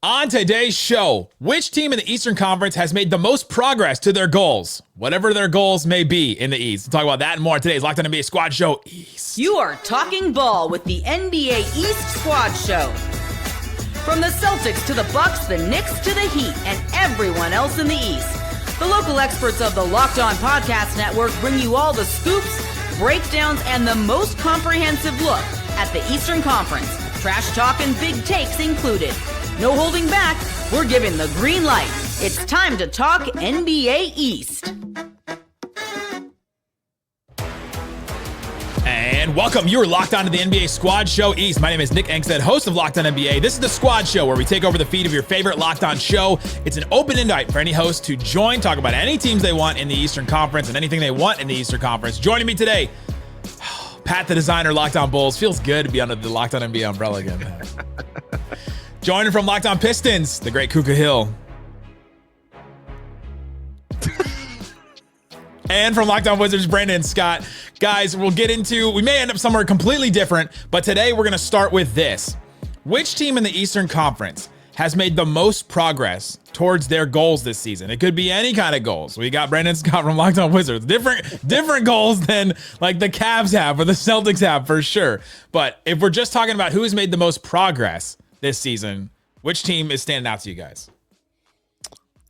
On today's show, which team in the Eastern Conference has made the most progress to their goals, whatever their goals may be in the East? We'll talk about that and more on today's Locked On NBA Squad Show East. You are talking ball with the NBA East Squad Show. From the Celtics to the Bucks, the Knicks to the Heat, and everyone else in the East. The local experts of the Locked On Podcast Network bring you all the scoops, breakdowns, and the most comprehensive look at the Eastern Conference. Trash talk and big takes included. No holding back, we're giving the green light. It's time to talk NBA East. And welcome, you are locked onto the NBA Squad Show East. My name is Nick Angstadt, host of Locked On NBA. This is the Squad Show where we take over the feed of your favorite Locked On show. It's an open invite for any host to join, talk about any teams they want in the Eastern Conference and anything they want in the Eastern Conference. Joining me today, Pat the designer, Locked On Bulls. Feels good to be under the Locked On NBA umbrella again. Joining from Locked On Pistons, the great Khahil. And from Locked On Wizards, Brandon Scott. Guys, we may end up somewhere completely different, but today we're going to start with this. Which team in the Eastern Conference has made the most progress towards their goals this season? It could be any kind of goals. We got Brandon Scott from Locked On Wizards. Different goals than like the Cavs have or the Celtics have for sure. But if we're just talking about who has made the most progress this season, which team is standing out to you guys?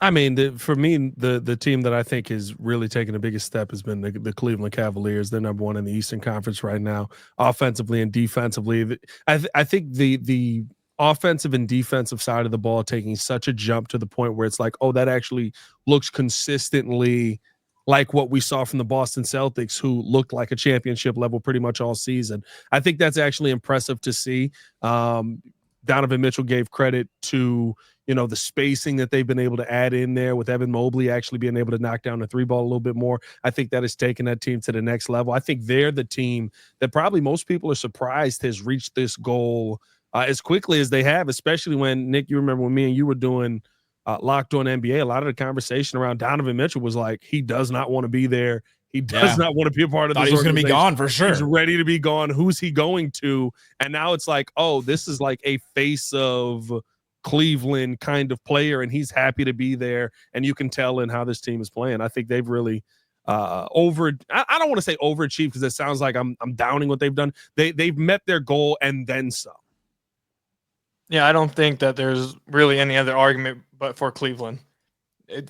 I mean, for me, the team that I think is really taking the biggest step has been the Cleveland Cavaliers. They're number one in the Eastern Conference right now, offensively and defensively. I think the offensive and defensive side of the ball taking such a jump to the point where it's like, oh, that actually looks consistently like what we saw from the Boston Celtics, who looked like a championship level pretty much all season. I think that's actually impressive to see. Donovan Mitchell gave credit to, the spacing that they've been able to add in there with Evan Mobley actually being able to knock down the three ball a little bit more. I think that has taken that team to the next level. I think they're the team that probably most people are surprised has reached this goal as quickly as they have, especially when, Nick, you remember when me and you were doing Locked On NBA, a lot of the conversation around Donovan Mitchell was like, he does not want to be there. He does not want to be a part of this. He's going to be gone for sure. He's ready to be gone. Who's he going to? And now it's like, oh, this is like a face of Cleveland kind of player, and he's happy to be there. And you can tell in how this team is playing. I think they've really I don't want to say overachieved because it sounds like I'm downing what they've done. They've met their goal and then some. Yeah, I don't think that there's really any other argument but for Cleveland.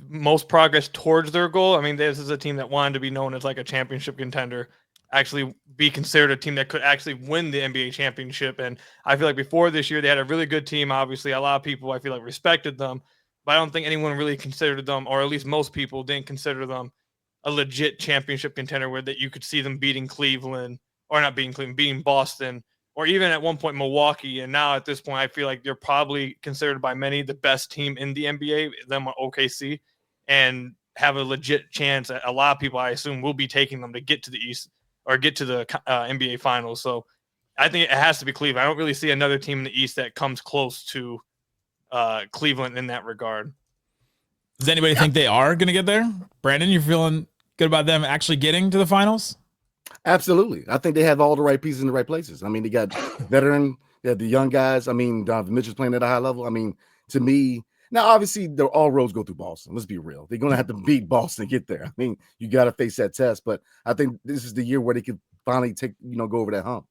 Most progress towards their goal. I mean, this is a team that wanted to be known as like a championship contender, actually be considered a team that could actually win the NBA championship. And I feel like before this year, they had a really good team. Obviously, a lot of people, I feel like, respected them, but I don't think anyone really considered them, or at least most people didn't consider them a legit championship contender where that you could see them beating Cleveland, or not beating Cleveland, beating Boston, or even at one point Milwaukee. And now at this point, I feel like they're probably considered by many the best team in the NBA, them OKC, and have a legit chance. A lot of people, I assume, will be taking them to get to the East or get to the NBA Finals. So I think it has to be Cleveland. I don't really see another team in the East that comes close to Cleveland in that regard. Does anybody think they are going to get there? Brandon, you feeling good about them actually getting to the finals? Absolutely. I think they have all the right pieces in the right places. I mean, they got veteran, they have the young guys. I mean, Donovan Mitchell's playing at a high level. I mean, to me, now obviously all roads go through Boston. Let's be real. They're going to have to beat Boston to get there. I mean, you got to face that test, but I think this is the year where they could finally go over that hump.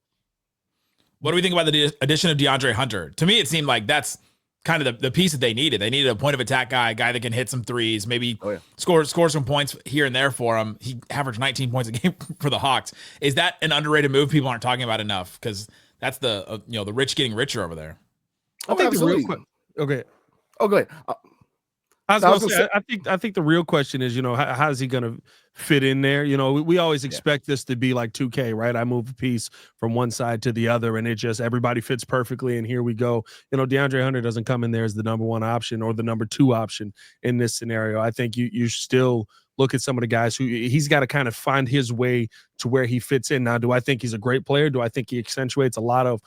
What do we think about the addition of DeAndre Hunter? To me, it seemed like that's kind of the piece that they needed. They needed a point of attack guy, a guy that can hit some threes, maybe score some points here and there for him. He averaged 19 points a game for the Hawks. Is that an underrated move people aren't talking about enough? Because that's the the rich getting richer over there. I think absolutely. The real okay. Oh, go ahead. I think the real question is, how is he going to fit in there? We always expect this to be like 2K, right? I move a piece from one side to the other, and it just everybody fits perfectly, and here we go. DeAndre Hunter doesn't come in there as the number one option or the number two option in this scenario. I think you still look at some of the guys who he's got to kind of find his way to where he fits in. Now, do I think he's a great player? Do I think he accentuates a lot of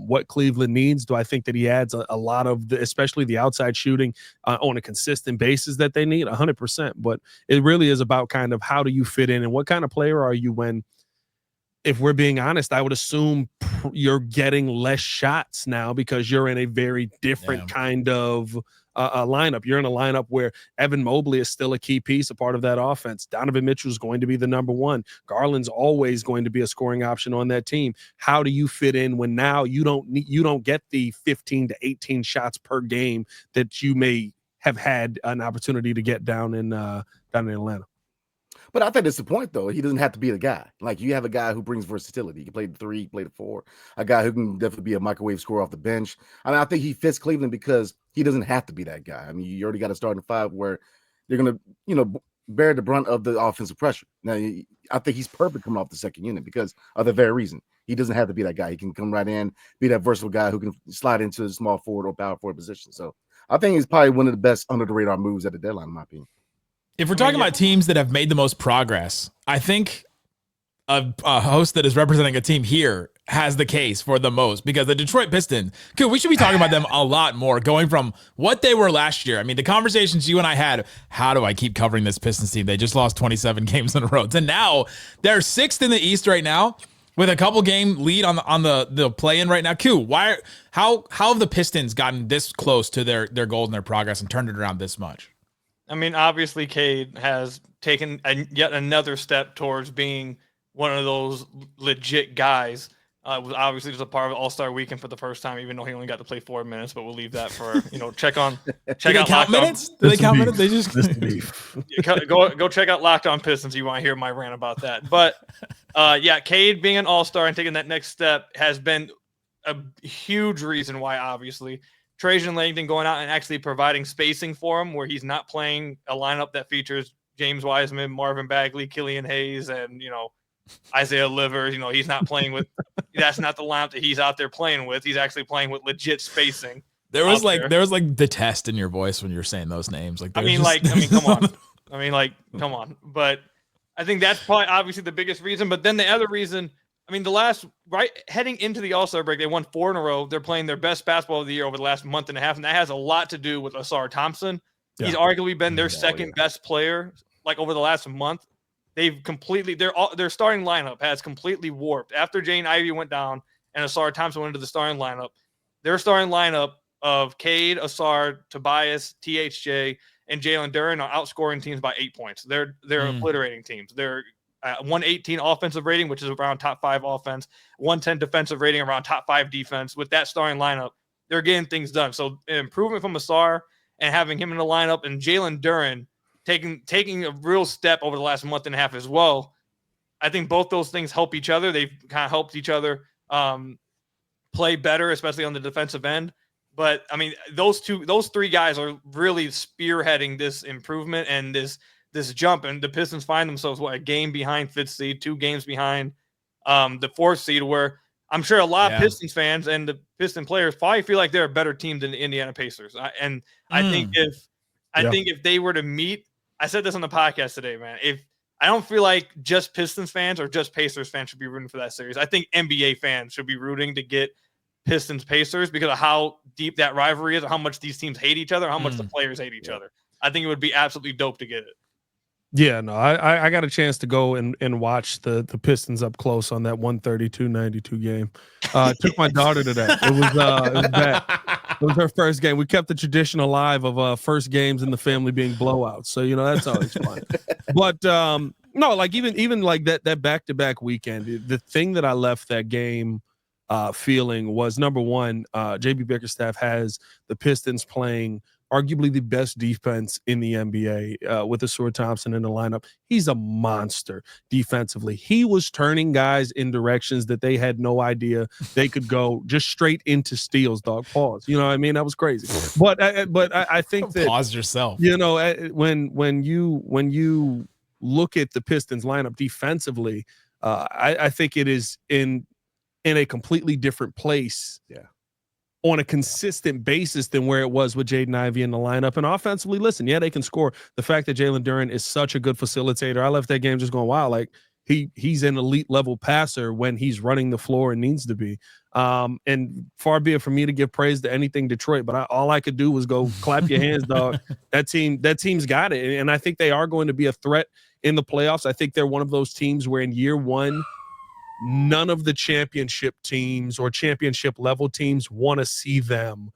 what Cleveland needs? Do I think that he adds a lot of especially the outside shooting on a consistent basis that they need? 100%. But it really is about kind of how do you fit in and what kind of player are you when if we're being honest, I would assume you're getting less shots now because you're in a very different kind of lineup. You're in a lineup where Evan Mobley is still a key piece, a part of that offense. Donovan Mitchell is going to be the number one. Garland's always going to be a scoring option on that team. How do you fit in when now you don't get the 15 to 18 shots per game that you may have had an opportunity to get down in Atlanta? But I think that's the point, though. He doesn't have to be the guy. Like, you have a guy who brings versatility. He can play the 3, play the 4. A guy who can definitely be a microwave scorer off the bench. I mean, I think he fits Cleveland because he doesn't have to be that guy. I mean, you already got a starting 5 where they're going to, bear the brunt of the offensive pressure. Now, I think he's perfect coming off the second unit because of the very reason. He doesn't have to be that guy. He can come right in, be that versatile guy who can slide into the small forward or power forward position. So I think he's probably one of the best under the radar moves at the deadline, in my opinion. If we're talking about teams that have made the most progress, I think a host that is representing a team here has the case for the most, because the Detroit Pistons, we should be talking about them a lot more, going from what they were last year. I mean, the conversations you and I had, how do I keep covering this Pistons team? They just lost 27 games in a row. And now they're 6th in the East right now with a couple game lead on the play-in right now. How have the Pistons gotten this close to their goals and their progress and turned it around this much? I mean, obviously, Cade has taken yet another step towards being one of those legit guys. Was obviously just a part of All-Star Weekend for the first time, even though he only got to play 4 minutes. But we'll leave that for check out count minutes. Do they count minutes? They just go check out Locked On Pistons. You want to hear my rant about that? But Cade being an All-Star and taking that next step has been a huge reason why. Obviously, Trajan Langdon going out and actually providing spacing for him, where he's not playing a lineup that features James Wiseman, Marvin Bagley, Killian Hayes, and Isaiah Livers. He's not playing with. That's not the lineup that he's out there playing with. He's actually playing with legit spacing. There was the test in your voice when you're saying those names. Come on. Come on. But I think that's probably obviously the biggest reason. But then the other reason, heading into the All-Star break, they won 4 in a row. They're playing their best basketball of the year over the last month and a half, and that has a lot to do with Asar Thompson. Yeah. He's arguably been their second best player over the last month. They've completely their starting lineup has completely warped after Jane Ivey went down and Asar Thompson went into the starting lineup. Their starting lineup of Cade, Asar, Tobias, THJ, and Jalen Duren are outscoring teams by 8 points. They're obliterating teams. They're 118 offensive rating, which is around top 5 offense, 110 defensive rating, around top 5 defense. With that starting lineup, they're getting things done. So an improvement from Asar and having him in the lineup, and Jalen Duren taking a real step over the last month and a half as well. I think both those things help each other. They've kind of helped each other play better, especially on the defensive end. But those 3 guys are really spearheading this improvement and this jump, and the Pistons find themselves a game behind 5th seed, 2 games behind the 4th seed, where I'm sure a lot of Pistons fans and the Piston players probably feel like they're a better team than the Indiana Pacers. I think if they were to meet, I said this on the podcast today, man, I don't feel like just Pistons fans or just Pacers fans should be rooting for that series. I think NBA fans should be rooting to get Pistons Pacers because of how deep that rivalry is, or how much these teams hate each other, how much the players hate each other. I think it would be absolutely dope to get it. Yeah, no, I got a chance to go and watch the Pistons up close on that 132-92 game. Took my daughter to that. It was bad. It was her first game. We kept the tradition alive of first games in the family being blowouts. So that's always fun. But no, even that back-to-back weekend, the thing that I left that game feeling was, number one, JB Bickerstaff has the Pistons playing arguably the best defense in the NBA with Asar Thompson in the lineup. He's a monster defensively. He was turning guys in directions that they had no idea they could go, just straight into steals, dog. Pause. You know what I mean? That was crazy. But I think that pause yourself. When you look at the Pistons lineup defensively, I think it is in a completely different place. Yeah. On a consistent basis than where it was with Jaden Ivey in the lineup. And offensively, listen, they can score. The fact that Jalen Duren is such a good facilitator, I left that game just going, wow, he's an elite level passer when he's running the floor and needs to be. And far be it for me to give praise to anything Detroit, but all I could do was go clap your hands, dog. That team's got it. And I think they are going to be a threat in the playoffs. I think they're one of those teams where in year one, none of the championship teams or championship level teams want to see them.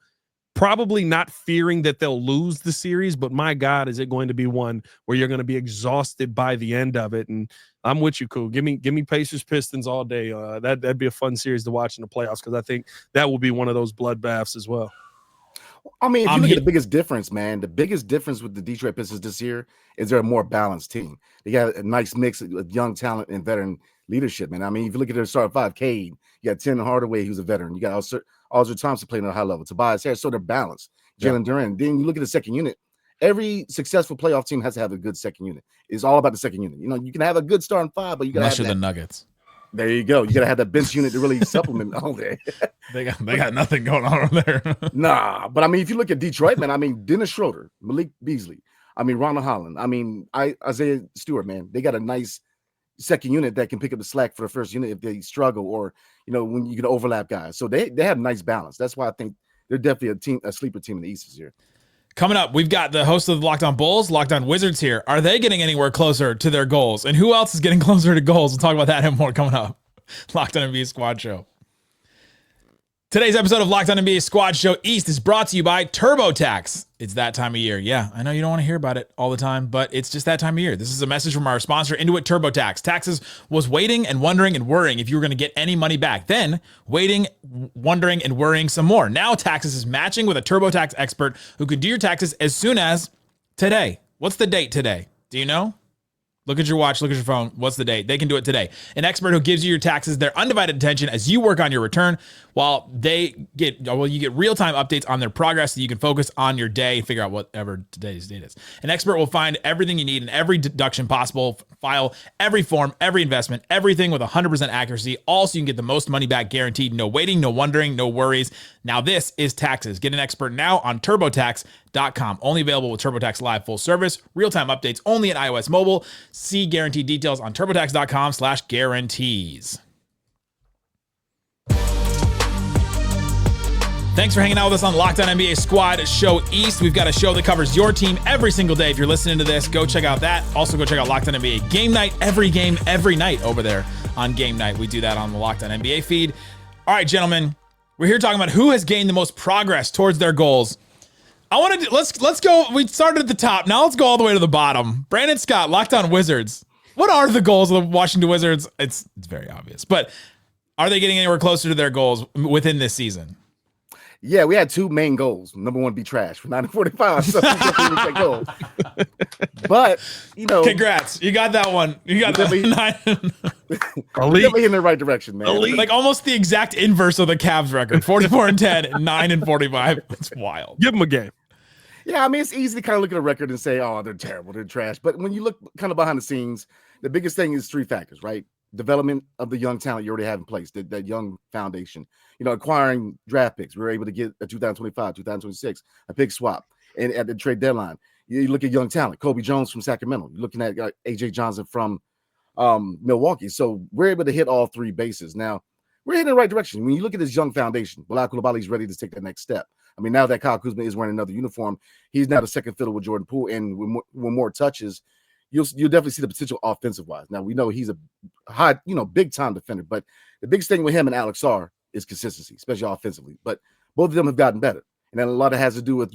Probably not fearing that they'll lose the series, but my God, is it going to be one where you're going to be exhausted by the end of it? And I'm with you, Cool. Give me Pacers Pistons all day. That'd be a fun series to watch in the playoffs because I think that will be one of those bloodbaths as well. I mean, if you look at the biggest difference, man, the biggest difference with the Detroit Pistons this year is they're a more balanced team. They got a nice mix of young talent and veteran leadership, man. I mean, if you look at their start five, Cade, you got Tim Hardaway, who's a veteran. You got Oscar Thompson playing at a high level. Tobias Harris, so they're balanced. Jalen Duren. Then you look at the second unit. Every successful playoff team has to have a good second unit. It's all about the second unit. You know, you can have a good starting five, but you got to have the Nuggets. There you go. You got to have that bench unit to really supplement all day. They got nothing going on over there. Nah, but I mean, if you look at Detroit, man, I mean, Dennis Schroeder, Malik Beasley, I mean, Ronald Holland, I mean, Isaiah Stewart, man, they got a nice second unit that can pick up the slack for the first unit if they struggle, or when you can overlap guys. So they have nice balance. That's why I think they're definitely a sleeper team in the East this year. Coming up, we've got the host of the Locked On Bulls, Locked On Wizards here. Are they getting anywhere closer to their goals? And who else is getting closer to goals? We'll talk about that and more coming up. Locked On NBA Squad Show. Today's episode of Locked On NBA Squad Show East is brought to you by TurboTax. It's that time of year. Yeah, I know you don't want to hear about it all the time, but it's just that time of year. This is a message from our sponsor, Intuit TurboTax. Taxes was waiting and wondering and worrying if you were going to get any money back. Then waiting, wondering, and worrying some more. Now Taxes is matching with a TurboTax expert who could do your taxes as soon as today. What's the date today? Do you know? Look at your watch, look at your phone. What's the date? They can do it today. An expert who gives you your taxes their undivided attention as you work on your return, while you get real-time updates on their progress so you can focus on your day and figure out whatever today's date is. An expert will find everything you need in every deduction possible, file every form, every investment, everything with 100% accuracy, all so you can get the most money back guaranteed. No waiting, no wondering, no worries. Now this is Taxes. Get an expert now on TurboTax.com. Only available with TurboTax Live full service. Real-time updates only at iOS mobile. See guaranteed details on TurboTax.com/guarantees. Thanks for hanging out with us on Locked On NBA Squad Show East. We've got a show that covers your team every single day. If you're listening to this, go check out that. Also, go check out Locked On NBA Game Night, every game, every night over there on Game Night. We do that on the Locked On NBA feed. All right, gentlemen, we're here talking about who has gained the most progress towards their goals. Let's go. We started at the top. Now let's go all the way to the bottom. Brandon Scott, Locked On Wizards. What are the goals of the Washington Wizards? It's very obvious, but are they getting anywhere closer to their goals within this season? Yeah, we had two main goals. Number one, be trash for 9-45. So that goal. But congrats, you got that one. You got that. Definitely in the right direction, man. Like almost the exact inverse of the Cavs record: 44-10, 9-45. It's wild. Give them a game. Yeah, I mean, it's easy to kind of look at a record and say, "Oh, they're terrible, they're trash." But when you look kind of behind the scenes, the biggest thing is three factors, right? Development of the young talent you already have in place, that young foundation. Acquiring draft picks. We were able to get a 2025, 2026, a pick swap, and at the trade deadline. You look at young talent, Kobe Jones from Sacramento. You're looking at AJ Johnson from Milwaukee. So we're able to hit all three bases. Now, we're heading in the right direction. When you look at this young foundation, Bilal Coulibaly's ready to take that next step. I mean, now that Kyle Kuzma is wearing another uniform, he's now the second fiddle with Jordan Poole, and with more touches, you'll definitely see the potential offensive-wise. Now, we know he's a high, big-time defender, but the biggest thing with him and Alex Sarr is consistency, especially offensively. But both of them have gotten better. And then a lot of it has to do with,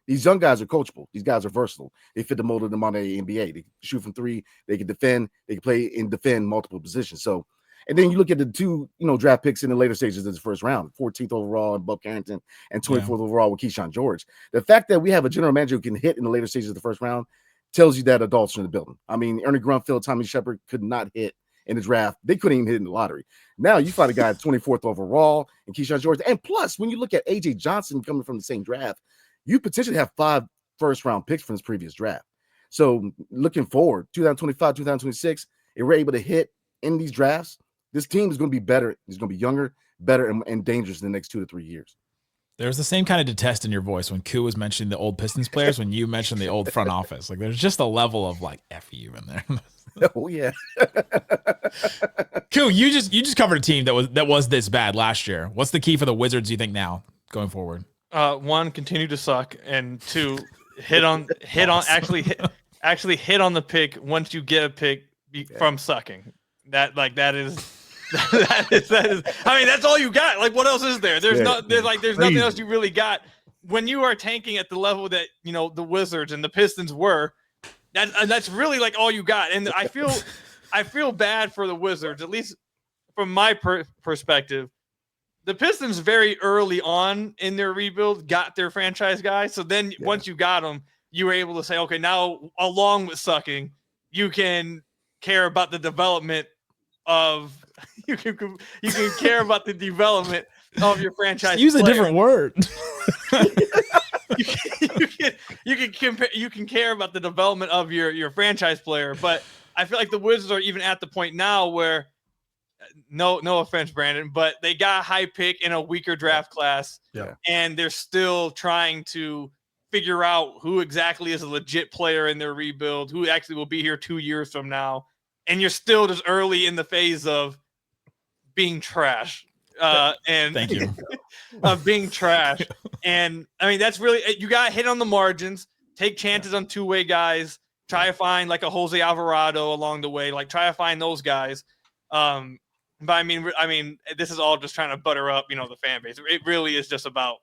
these young guys are coachable. These guys are versatile. They fit the mold of the modern NBA. They can shoot from three. They can defend. They can play and defend multiple positions. So, and then you look at the two, draft picks in the later stages of the first round, 14th overall in Buck Carrington and 24th overall with Keyshawn George. The fact that we have a general manager who can hit in the later stages of the first round tells you that adults are in the building. I mean, Ernie Grunfeld, Tommy Shepard could not hit in the draft. They couldn't even hit in the lottery. Now you find a guy at 24th overall and Keyshawn George. And plus, when you look at AJ Johnson coming from the same draft, you potentially have 5 first-round picks from his previous draft. So looking forward, 2025, 2026, if we're able to hit in these drafts, this team is going to be better. It's going to be younger, better, and dangerous in the next 2 to 3 years. There's the same kind of detest in your voice when Koo was mentioning the old Pistons players, when you mentioned the old front office. Like, there's just a level of like F you in there. Oh yeah. Koo, you just covered a team that was this bad last year. What's the key for the Wizards, you think, now going forward? 1, continue to suck, and 2, actually hit on the pick once you get a pick from sucking. That is that is. I mean, that's all you got. Like, what else is there? There's nothing else you really got. When you are tanking at the level that the Wizards and the Pistons were, that's really like all you got. And I feel bad for the Wizards, at least from my perspective. The Pistons very early on in their rebuild got their franchise guy. So then once you got them, you were able to say, okay, now along with sucking, you can care about the development of you can care about the development of your franchise. Use a different word. you can care about the development of your franchise player, but I feel like the Wizards are even at the point now where no offense, Brandon, but they got a high pick in a weaker draft class, and they're still trying to figure out who exactly is a legit player in their rebuild, who actually will be here 2 years from now, and you're still just early in the phase of being trash. And thank you. Of being trash. And I mean, that's really, you got to hit on the margins, take chances on two-way guys, try to find like a Jose Alvarado along the way, like try to find those guys. But I mean, this is all just trying to butter up, the fan base. It really is just about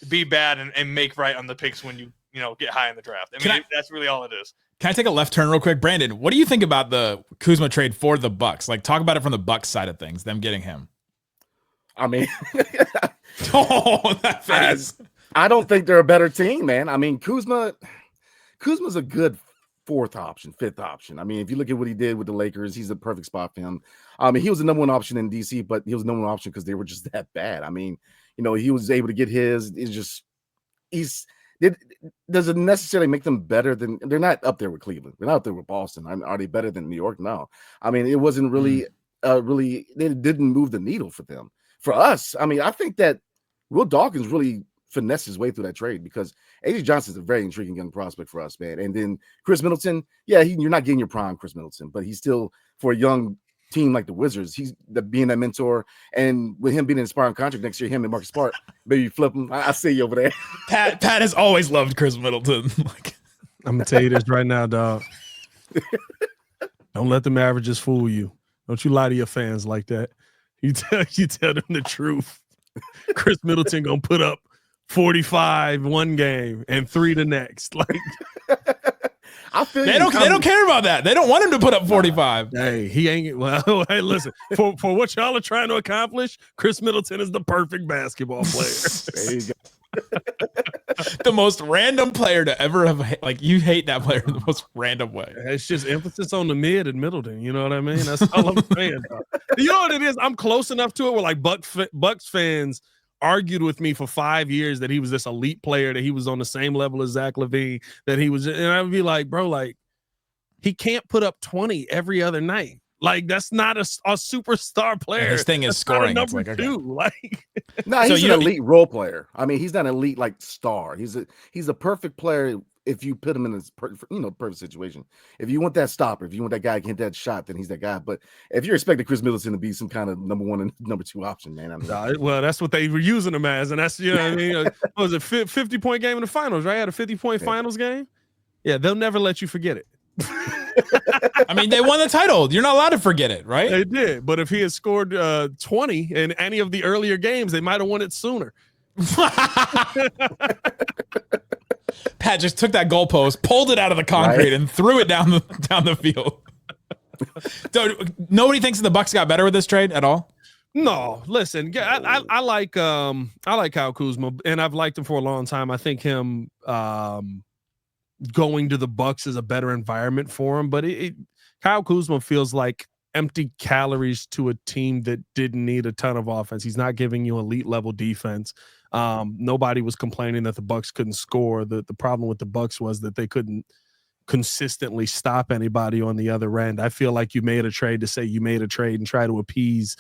be bad and make right on the picks when you get high in the draft. I mean, that's really all it is. Can I take a left turn real quick? Brandon, what do you think about the Kuzma trade for the Bucks? Like, talk about it from the Bucks side of things, them getting him. I mean, that face. I don't think they're a better team, man. I mean, Kuzma's a good fourth option, fifth option. I mean, if you look at what he did with the Lakers, he's a perfect spot for him. I mean, he was the number one option in DC, but he was the number one option because they were just that bad. I mean, he was able to get his. It doesn't necessarily make them better than, they're not up there with Cleveland. They're not up there with Boston. Are they better than New York? No. I mean, it wasn't really, they didn't move the needle for them. For us, I mean, I think that Will Dawkins really finessed his way through that trade because A.J. Johnson's a very intriguing young prospect for us, man. And then Chris Middleton, you're not getting your prime Chris Middleton, but he's still, for a young team like the Wizards, he's being that mentor. And with him being an inspiring contract next year, him and Marcus Smart, maybe flip him. I see you over there. Pat has always loved Chris Middleton. I'm gonna tell you this right now, dog. Don't let them averages fool you. Don't you lie to your fans like that. You tell them the truth. Chris Middleton gonna put up 45 one game and 3 the next. Like, I feel they don't care about that. They don't want him to put up 45. Hey, he ain't. Well, hey, listen. For what y'all are trying to accomplish, Chris Middleton is the perfect basketball player. There you go. The most random player to ever have, like, you hate that player in the most random way. It's just emphasis on the mid and Middleton. You know what I mean? That's all I'm saying. You know what it is? I'm close enough to it where like Bucks fans argued with me for 5 years that he was this elite player, that he was on the same level as Zach LaVine, that he was, and I would be like, bro, like, he can't put up 20 every other night. Like, that's not a superstar player. And his thing is scoring. Number it's like, two. okay. Like, no, he's an elite role player. I mean, he's not an elite like star. He's a perfect player if you put him in this perfect situation. If you want that stopper, if you want that guy to get that shot, then he's that guy. But if you're expecting Chris Middleton to be some kind of number one and number two option, man, well, that's what they were using him as, and that's, you know what I mean. What was it, 50-point game in the finals, right? Had a 50-point finals game. Yeah, they'll never let you forget it. I mean, they won the title. You're not allowed to forget it, right? They did, but if he had scored 20 in any of the earlier games, they might have won it sooner. Pat just took that goalpost, pulled it out of the concrete, and threw it down the field. Nobody thinks the Bucks got better with this trade at all. No, listen, I like Kyle Kuzma, and I've liked him for a long time. I think him going to the Bucks is a better environment for him, but Kyle Kuzma feels like empty calories to a team that didn't need a ton of offense. He's not giving you elite level defense. Nobody was complaining that the Bucks couldn't score. The problem with the Bucks was that they couldn't consistently stop anybody on the other end. I feel like you made a trade to say you made a trade and try to appease,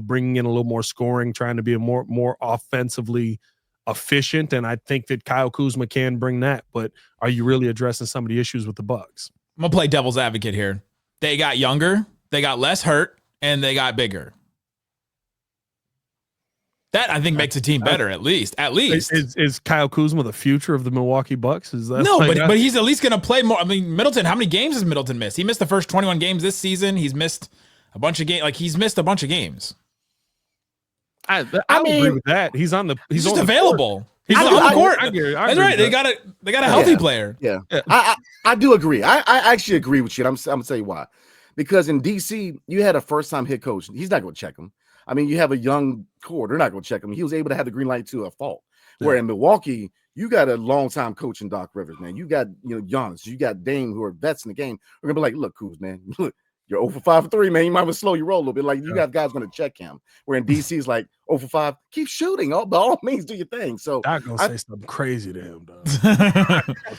bringing in a little more scoring, trying to be a more offensively efficient, and I think that Kyle Kuzma can bring that. But are you really addressing some of the issues with the Bucks? I'm gonna play devil's advocate here. They got younger, they got less hurt, and they got bigger. That, I think, makes a team better, at least. Is Kyle Kuzma the future of the Milwaukee Bucks? Is that no? But he's at least going to play more. I mean, Middleton. How many games has Middleton missed? He missed the first 21 games this season. He's missed a bunch of games. Like he's missed a bunch of games. I mean, agree with that. He's He's just on available. He's on the court. That's right. They got a healthy player. Yeah. I do agree. I actually agree with you. I'm gonna tell you why. Because in DC, you had a first-time head coach. He's not going to check him. I mean, you have a young core. They're not going to check him. He was able to have the green light to a fault. Where in Milwaukee, you got a long-time coach in Doc Rivers, man. You got Giannis. You got Dame, who are vets in the game. We're gonna be like, look, Kuz, man, look, you're 0 for 5 for 3, man. You might want to slow your roll a little bit. Like you got guys going to check him. Where in DC is like 0 for 5, keep shooting. By all means, do your thing. So I'm gonna say something crazy to him, dog.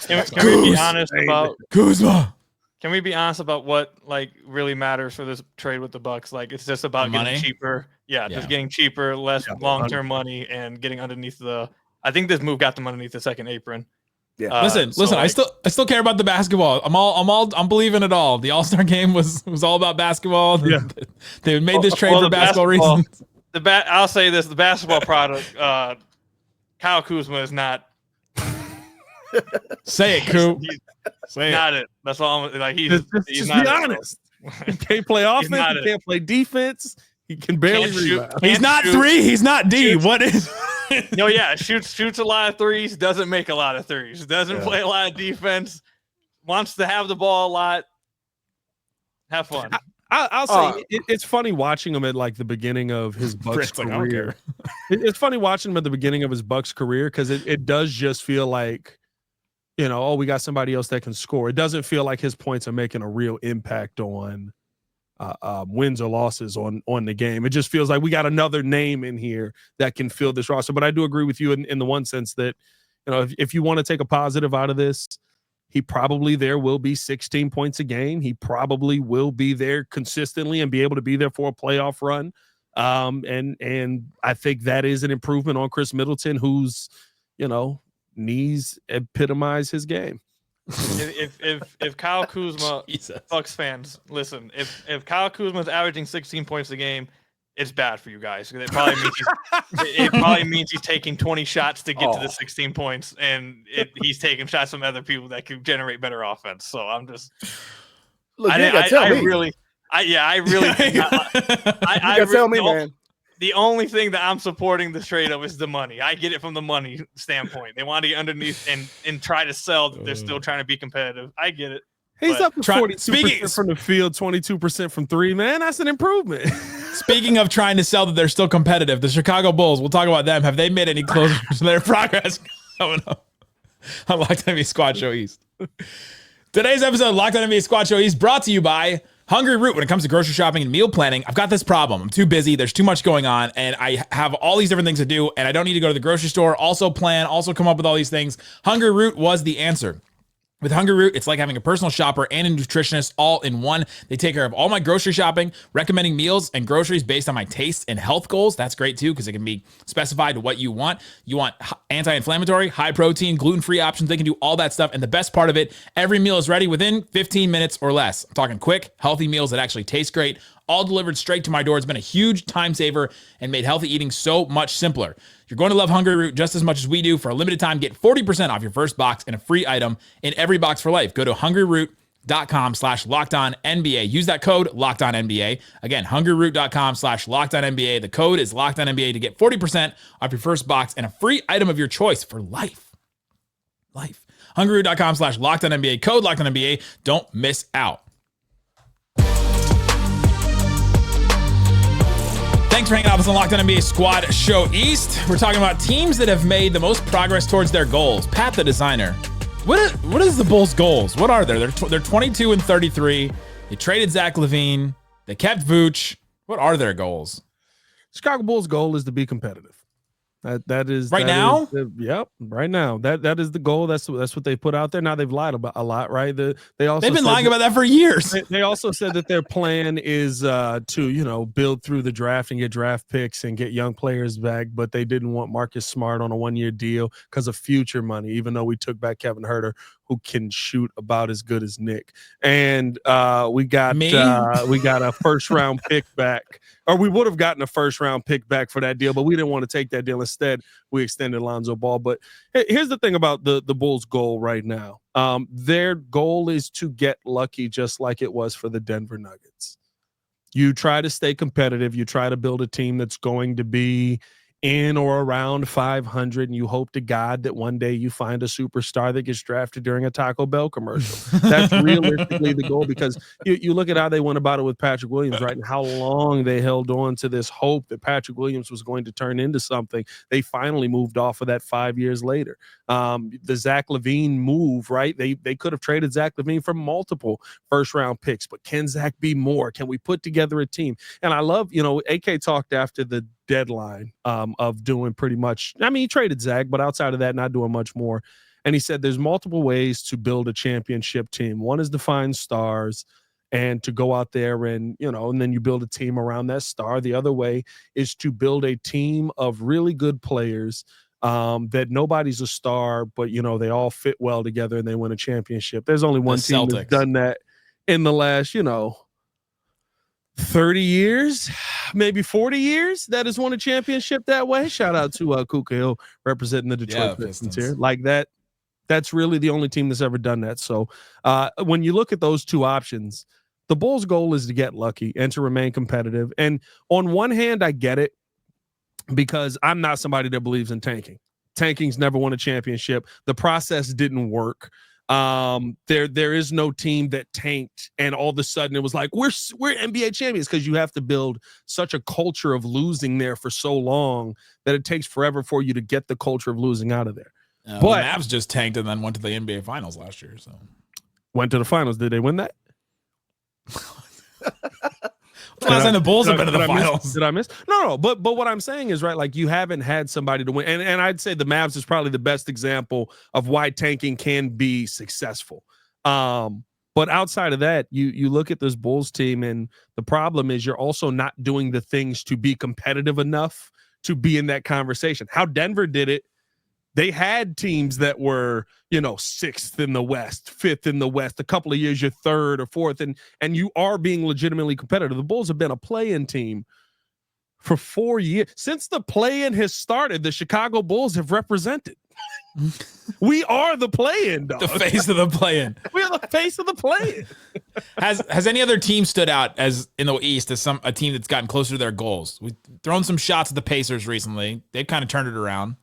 Can we be honest about Kuzma? Can we be honest about what like really matters for this trade with the Bucks? Like it's just about getting cheaper. Yeah, just getting cheaper, less long-term money, and getting underneath the. I think this move got them underneath the second apron. Yeah. Listen. I still care about the basketball. I'm believing it all. The All-Star game was all about basketball. Yeah. They made this trade for basketball reasons. I'll say this: the basketball product, Kyle Kuzma is not. Say it, Coop. Say not it. That's all. Like he's just not be honest. He can't play offense. He can't play defense. He can barely shoot. He's not 3. He's not D. What is? No, yeah, shoots a lot of threes. Doesn't make a lot of threes. Doesn't play a lot of defense. Wants to have the ball a lot. Have fun. I'll say it's funny watching him at like the beginning of his Bucks career. It's funny watching him at the beginning of his Bucks career because it does just feel like, we got somebody else that can score. It doesn't feel like his points are making a real impact on wins or losses on the game. It just feels like we got another name in here that can fill this roster. But I do agree with you in the one sense that, if you want to take a positive out of this, he probably there will be 16 points a game. He probably will be there consistently and be able to be there for a playoff run. And I think that is an improvement on Chris Middleton, whose, knees epitomize his game. If Kyle Kuzma, Bucks fans, listen, if Kyle Kuzma is averaging 16 points a game, it's bad for you guys. It probably means he's taking 20 shots to get to the 16 points, and he's taking shots from other people that can generate better offense. So I'm just, I really tell me, man. The only thing that I'm supporting this trade of is the money. I get it from the money standpoint. They want to get underneath and try to sell that they're still trying to be competitive. I get it. He's up to 42% from the field, 22% from 3, man. That's an improvement. Speaking of trying to sell that they're still competitive, the Chicago Bulls, we'll talk about them. Have they made any closer to their progress coming up on Locked On NBA Squad Show East? Today's episode of Locked On NBA Squad Show East brought to you by Hungry Root. When it comes to grocery shopping and meal planning, I've got this problem. I'm too busy. There's too much going on, and I have all these different things to do, and I don't need to go to the grocery store, also plan, also come up with all these things. Hungry Root was the answer. With Hungry Root, it's like having a personal shopper and a nutritionist all in one. They take care of all my grocery shopping, recommending meals and groceries based on my taste and health goals. That's great too, because it can be specified to what you want. You want anti-inflammatory, high protein, gluten-free options. They can do all that stuff. And the best part of it, every meal is ready within 15 minutes or less. I'm talking quick, healthy meals that actually taste great, all delivered straight to my door. It's been a huge time saver and made healthy eating so much simpler. You're going to love Hungry Root just as much as we do. For a limited time, get 40% off your first box and a free item in every box for life. Go to hungryroot.com/LockedOnNBA. Use that code LockedOnNBA. Again, hungryroot.com/LockedOnNBA. The code is LockedOnNBA to get 40% off your first box and a free item of your choice for life. Hungryroot.com/LockedOnNBA. Code LockedOnNBA. Don't miss out. Thanks for hanging out with us on Locked On NBA Squad Show East. We're talking about teams that have made the most progress towards their goals. Pat, the designer, what is the Bulls' goals? What are they? They're 22-33. They traded Zach LaVine. They kept Vooch. What are their goals? Chicago Bulls' goal is to be competitive. That is right now. Yep, right now. That is the goal. That's what they put out there. Now they've lied about a lot, right? They've been lying about that for years. They also said that their plan is to build through the draft and get draft picks and get young players back, but they didn't want Marcus Smart on a 1-year deal because of future money. Even though we took back Kevin Huerter, who can shoot about as good as Nick, and we got a first round pick back, or we would have gotten a first round pick back for that deal, but we didn't want to take that deal. Instead, we extended Lonzo Ball. But here's the thing about the Bulls' goal right now. Their goal is to get lucky, just like it was for the Denver Nuggets. You try to stay competitive. You try to build a team that's going to be in or around 500, and you hope to God that one day you find a superstar that gets drafted during a Taco Bell commercial. That's realistically the goal, because you look at how they went about it with Patrick Williams, right, and how long they held on to this hope that Patrick Williams was going to turn into something. They finally moved off of that 5 years later. The Zach LaVine move, right? They could have traded Zach LaVine for multiple first-round picks, but can Zach be more? Can we put together a team? And I love, AK talked after the deadline of doing pretty much, I mean, he traded Zach, but outside of that, not doing much more. And he said there's multiple ways to build a championship team. One is to find stars and to go out there and, and then you build a team around that star. The other way is to build a team of really good players that nobody's a star, but, they all fit well together and they win a championship. There's only one team that's done that in the last, 30 years, maybe 40 years that has won a championship that way. Shout out to Khahil representing the Detroit Pistons here. Like that. That's really the only team that's ever done that. So when you look at those two options, the Bulls' goal is to get lucky and to remain competitive. And on one hand, I get it, because I'm not somebody that believes in tanking. Tanking's never won a championship. The process didn't work. There is no team that tanked and all of a sudden it was like we're NBA champions, because you have to build such a culture of losing there for so long that it takes forever for you to get the culture of losing out of there. But the Mavs just tanked and then went to the NBA Finals last year. So went to the finals. Did they win that? Last time the Bulls have been to the finals. Did I miss? No. But what I'm saying is, right, like you haven't had somebody to win. And I'd say the Mavs is probably the best example of why tanking can be successful. But outside of that, you look at this Bulls team, and the problem is you're also not doing the things to be competitive enough to be in that conversation. How Denver did it, they had teams that were, sixth in the West, fifth in the West. A couple of years, you're third or fourth, and you are being legitimately competitive. The Bulls have been a play-in team for 4 years. Since the play-in has started, the Chicago Bulls have represented. We are the play-in, dog. The face of the play-in. We are the face of the play-in. Has any other team stood out as in the East as a team that's gotten closer to their goals? We've thrown some shots at the Pacers recently. They've kind of turned it around.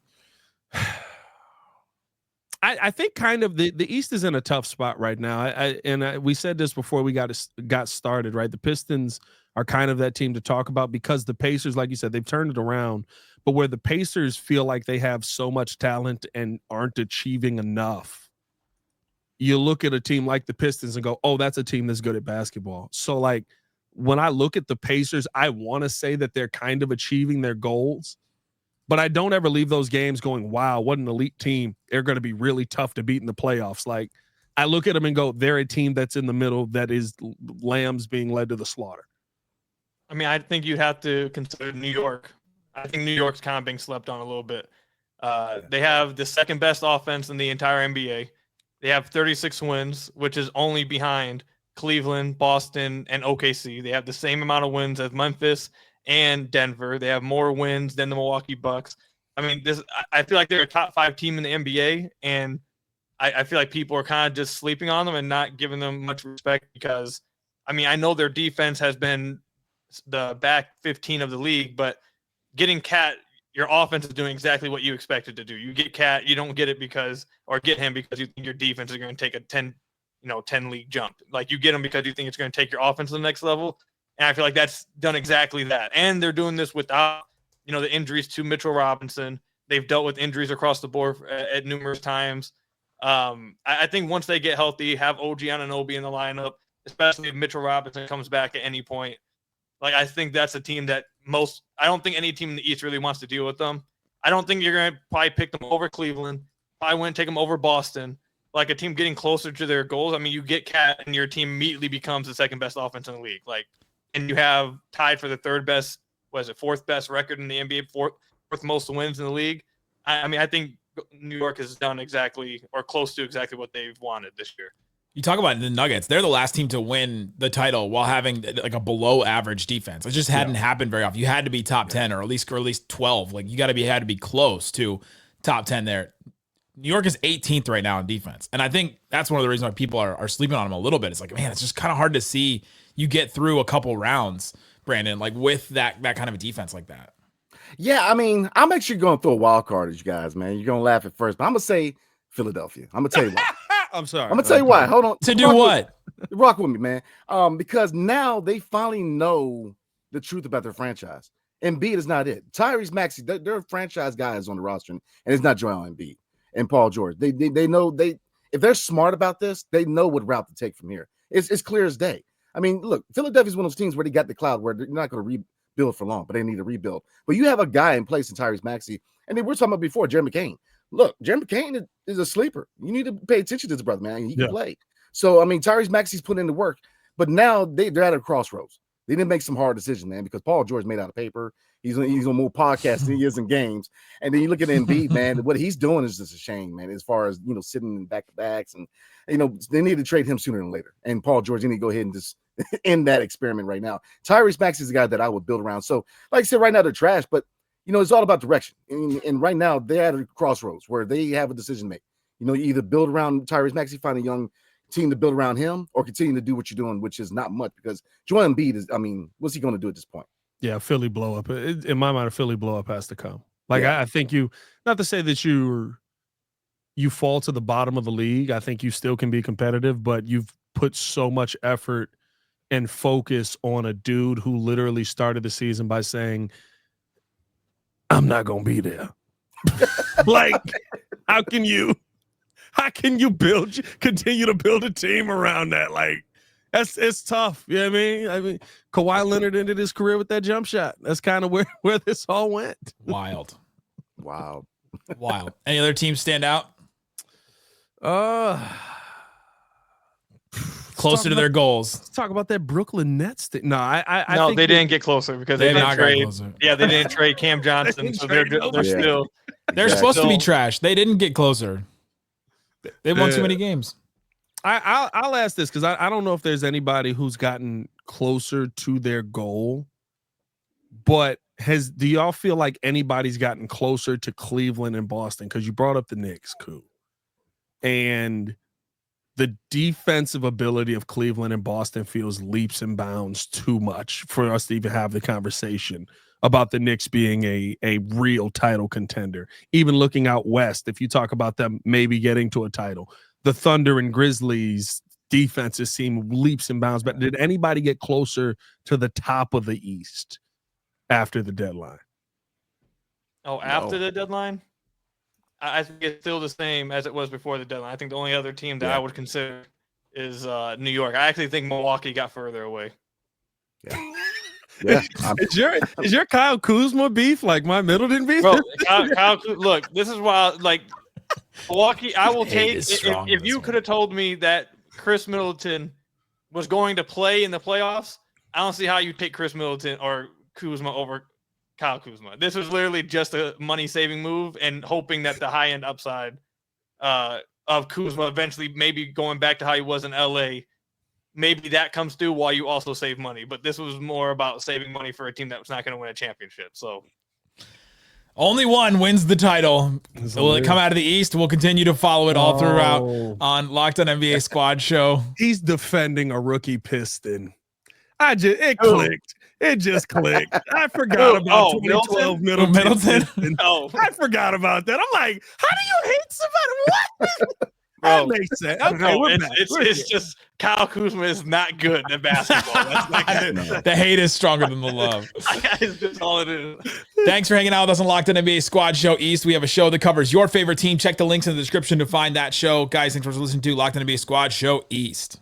I think kind of the East is in a tough spot right now. We said this before we got started, right? The Pistons are kind of that team to talk about, because the Pacers, like you said, they've turned it around. But where the Pacers feel like they have so much talent and aren't achieving enough, you look at a team like the Pistons and go, oh, that's a team that's good at basketball. So like when I look at the Pacers, I want to say that they're kind of achieving their goals. But I don't ever leave those games going, wow, what an elite team. They're going to be really tough to beat in the playoffs. Like, I look at them and go, they're a team that's in the middle that is lambs being led to the slaughter. I mean, I think you'd have to consider New York. I think New York's kind of being slept on a little bit. They have the second best offense in the entire NBA. They have 36 wins, which is only behind Cleveland, Boston, and OKC. They have the same amount of wins as Memphis and Denver. They have more wins than the Milwaukee Bucks. I mean, I feel like they're a top 5 team in the NBA, and I feel like people are kind of just sleeping on them and not giving them much respect, because, I mean, I know their defense has been the back 15 of the league, but getting Cat, your offense is doing exactly what you expected to do. You get Cat, you don't get it get him because you think your defense is going to take a 10 league jump. Like, you get him because you think it's going to take your offense to the next level. And I feel like that's done exactly that. And they're doing this without, the injuries to Mitchell Robinson. They've dealt with injuries across the board at numerous times. I think once they get healthy, have OG Anunoby in the lineup, especially if Mitchell Robinson comes back at any point. Like, I think that's a team that I don't think any team in the East really wants to deal with them. I don't think you're going to probably pick them over Cleveland. Probably wouldn't take them over Boston. Like, a team getting closer to their goals. I mean, you get Cat and your team immediately becomes the second best offense in the league. Like, and you have tied for the fourth best record in the NBA, fourth most wins in the league. I mean, I think New York has done exactly or close to exactly what they've wanted this year. You talk about the Nuggets. They're the last team to win the title while having like a below average defense. It just hadn't happened very often. You had to be top 10 or at least 12. Like, you had to be close to top 10 there. New York is 18th right now in defense. And I think that's one of the reasons why people are sleeping on them a little bit. It's like, man, it's just kind of hard to see you get through a couple rounds, Brandon, like with that kind of a defense like that. Yeah, I mean, I'm actually going to throw a wild card at you guys, man. You're going to laugh at first, but I'm going to say Philadelphia. I'm going to tell you why. I'm sorry. I'm going to tell you why. Hold on. To do what? Rock with me, man. Because now they finally know the truth about their franchise. Embiid is not it. Tyrese Maxey, they're franchise guys on the roster, and it's not Joel Embiid and Paul George. They know if they're smart about this, they know what route to take from here. It's clear as day. I mean, look, Philadelphia's one of those teams where they got the cloud where they're not going to rebuild for long, but they need to rebuild. But you have a guy in place in Tyrese Maxey, and then we're talking about before, Jerry McCain. Look, Jerry McCain is a sleeper. You need to pay attention to this brother, man. He can play. So, I mean, Tyrese Maxey's put in the work, but now they're at a crossroads. They didn't make some hard decisions, man, because Paul George made out of paper. He's on more podcasts than he is in games. And then you look at Embiid, man, what he's doing is just a shame, man, as far as, sitting in back-to-backs. And, they need to trade him sooner than later. And Paul George, need to go ahead and just end that experiment right now. Tyrese Maxey is the guy that I would build around. So, like I said, right now they're trash, but, it's all about direction. And right now they're at a crossroads where they have a decision to make. You either build around Tyrese Maxey, find a young team to build around him, or continue to do what you're doing, which is not much, because Joel Embiid is, what's he going to do at this point? Yeah, Philly blow up. In my mind, a Philly blow up has to come. Like, I think not to say that you fall to the bottom of the league. I think you still can be competitive, but you've put so much effort and focus on a dude who literally started the season by saying, I'm not going to be there. Like, how can you continue to build a team around that? Like, it's tough. You know what I mean? Kawhi Leonard ended his career with that jump shot. That's kind of where this all went. Wild. Wow. Wild. Any other teams stand out? Closer to their goals. Let's talk about that Brooklyn Nets thing. No, I no, think they didn't get closer because they didn't trade. Yeah, they didn't trade Cam Johnson, so they're still. They're supposed to be trash. They didn't get closer. They won too many games. I'll ask this because I don't know if there's anybody who's gotten closer to their goal, but do y'all feel like anybody's gotten closer to Cleveland and Boston? Because you brought up the Knicks, Koo. And the defensive ability of Cleveland and Boston feels leaps and bounds too much for us to even have the conversation about the Knicks being a real title contender. Even looking out west, if you talk about them maybe getting to a title, the Thunder and Grizzlies defenses seem leaps and bounds. But did anybody get closer to the top of the East after the deadline? Oh, after the deadline? I think it's still the same as it was before the deadline. I think the only other team that I would consider is New York. I actually think Milwaukee got further away. Yeah. Is your Kyle Kuzma beef like my Middleton beef? Bro, look, this is why, like, Milwaukee, I will take if you could have told me that Chris Middleton was going to play in the playoffs, I don't see how you take Chris Middleton or Kuzma over Kyle Kuzma. This was literally just a money-saving move and hoping that the high-end upside of Kuzma eventually maybe going back to how he was in LA, maybe that comes through while you also save money. But this was more about saving money for a team that was not going to win a championship. So only one wins the title. Will it come out of the East? We'll continue to follow it all throughout on Locked On NBA Squad Show. He's defending a rookie Piston. It clicked. It just clicked. I forgot about 2012 Middleton. I forgot about that. I'm like, how do you hate somebody? What? That makes sense. Okay, it's just Kyle Kuzma is not good at basketball. That's like the hate is stronger than the love. It's just all it is. Thanks for hanging out with us on Locked On NBA Squad Show East. We have a show that covers your favorite team. Check the links in the description to find that show. Guys, thanks for listening to Locked On NBA Squad Show East.